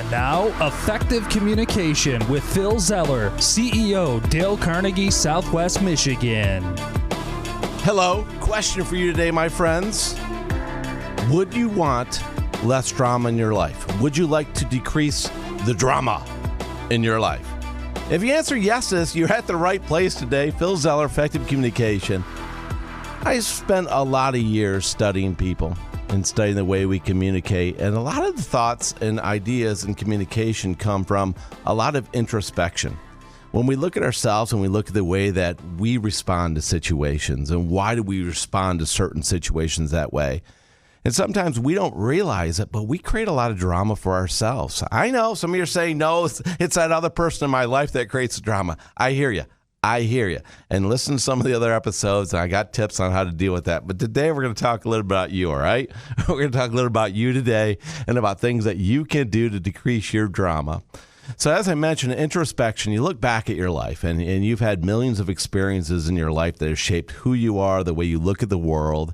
And now, Effective Communication with Phil Zeller, CEO, Dale Carnegie, Southwest Michigan. Hello. Question for you today, my friends. Would you want less drama in your life? Would you like to decrease the drama in your life? If you answer yes to this, you're at the right place today. Phil Zeller, Effective Communication. I spent a lot of years studying people and studying the way we communicate. And a lot of the thoughts and ideas in communication come from a lot of introspection. When we look at ourselves and we look at the way that we respond to situations and why do we respond to certain situations that way. And sometimes we don't realize it, but we create a lot of drama for ourselves. I know some of you are saying, no, it's that other person in my life that creates the drama. I hear you. And listen to some of the other episodes, and I got tips on how to deal with that. But today we're going to talk a little about you, all right? We're going to talk a little about you today and about things that you can do to decrease your drama. So as I mentioned, introspection, you look back at your life, and you've had millions of experiences in your life that have shaped who you are, the way you look at the world.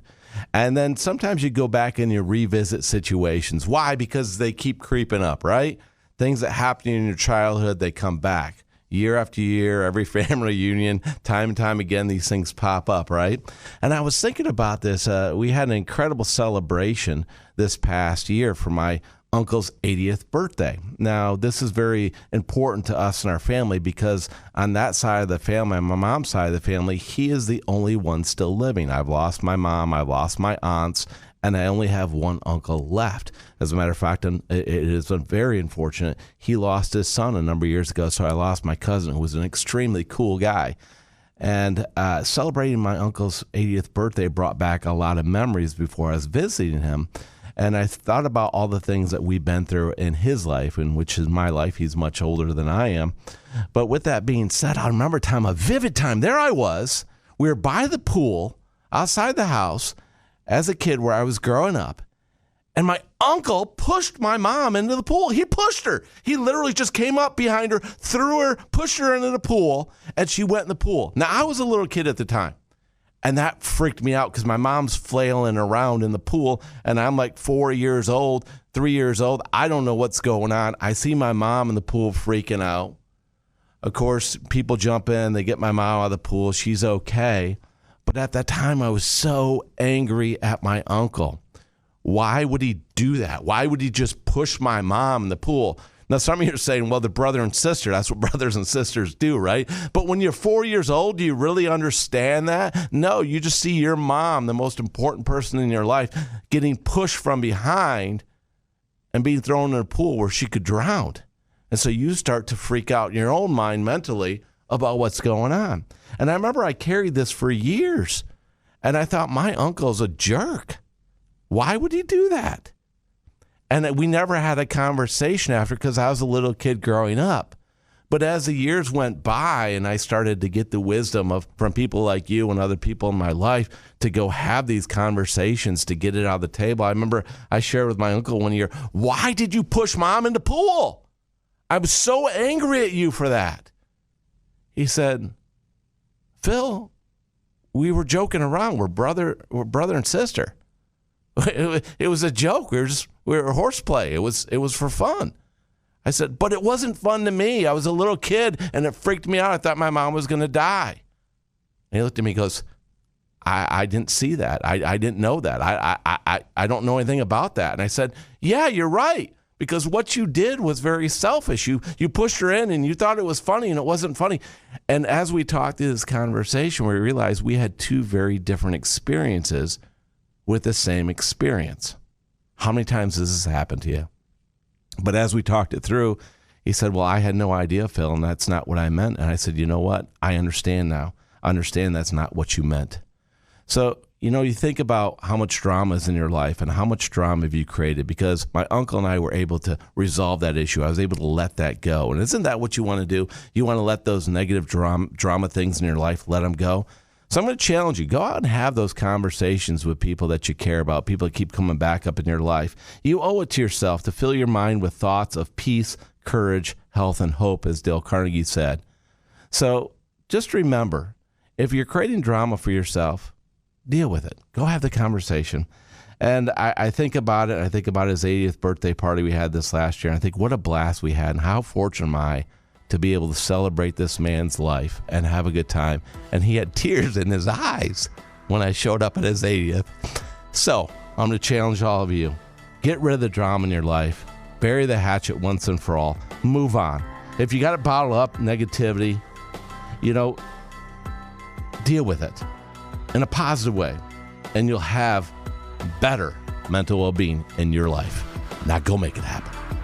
And then sometimes you go back and you revisit situations. Why? Because they keep creeping up, right? Things that happened in your childhood, they come back. Year after year, every family reunion, time and time again, these things pop up, right? And I was thinking about this. We had an incredible celebration this past year for my uncle's 80th birthday. Now, this is very important to us and our family because on that side of the family, on my mom's side of the family, he is the only one still living. I've lost my mom, I've lost my aunts, and I only have one uncle left. As a matter of fact, it has been very unfortunate. He lost his son a number of years ago, so I lost my cousin, who was an extremely cool guy. And celebrating my uncle's 80th birthday brought back a lot of memories before I was visiting him. And I thought about all the things that we've been through in his life, and which is my life. He's much older than I am. But with that being said, I remember a vivid time. There I was. We were by the pool outside the house as a kid where I was growing up. And my uncle pushed my mom into the pool. He pushed her. He literally just came up behind her, threw her, pushed her into the pool, and she went in the pool. Now, I was a little kid at the time. And that freaked me out because my mom's flailing around in the pool, and I'm like 4 years old, 3 years old. I don't know what's going on. I see my mom in the pool freaking out. Of course, people jump in. They get my mom out of the pool. She's okay. But at that time, I was so angry at my uncle. Why would he do that? Why would he just push my mom in the pool? Now, some of you are saying, well, the brother and sister, that's what brothers and sisters do, right? But when you're 4 years old, do you really understand that? No, you just see your mom, the most important person in your life, getting pushed from behind and being thrown in a pool where she could drown. And so you start to freak out in your own mind mentally about what's going on. And I remember I carried this for years, and I thought, my uncle's a jerk. Why would he do that? And we never had a conversation after because I was a little kid growing up. But as the years went by and I started to get the wisdom from people like you and other people in my life to go have these conversations to get it out of the table. I remember I shared with my uncle one year, why did you push mom in the pool? I was so angry at you for that. He said, Phil, we were joking around. We're brother and sister. It was a joke. We were horseplay. It was for fun. I said, but it wasn't fun to me. I was a little kid, and it freaked me out. I thought my mom was going to die. And he looked at me and goes, I didn't see that. I didn't know that. I don't know anything about that. And I said, yeah, you're right, because what you did was very selfish. You pushed her in, and you thought it was funny, and it wasn't funny. And as we talked through this conversation, we realized we had two very different experiences with the same experience. How many times has this happened to you? But as we talked it through, he said, well, I had no idea, Phil, and that's not what I meant. And I said, you know what? I understand now. I understand that's not what you meant. So, you think about how much drama is in your life and how much drama have you created, because my uncle and I were able to resolve that issue. I was able to let that go. And isn't that what you want to do? You want to let those negative drama things in your life, let them go. So I'm going to challenge you. Go out and have those conversations with people that you care about, people that keep coming back up in your life. You owe it to yourself to fill your mind with thoughts of peace, courage, health, and hope, as Dale Carnegie said. So just remember, if you're creating drama for yourself, deal with it. Go have the conversation. And I think about it. I think about his 80th birthday party we had this last year. And I think what a blast we had, and how fortunate am I to be able to celebrate this man's life and have a good time. And he had tears in his eyes when I showed up at his 80th. So I'm going to challenge all of you. Get rid of the drama in your life. Bury the hatchet once and for all. Move on. If you got to bottle up negativity, deal with it in a positive way, and you'll have better mental well-being in your life. Now go make it happen.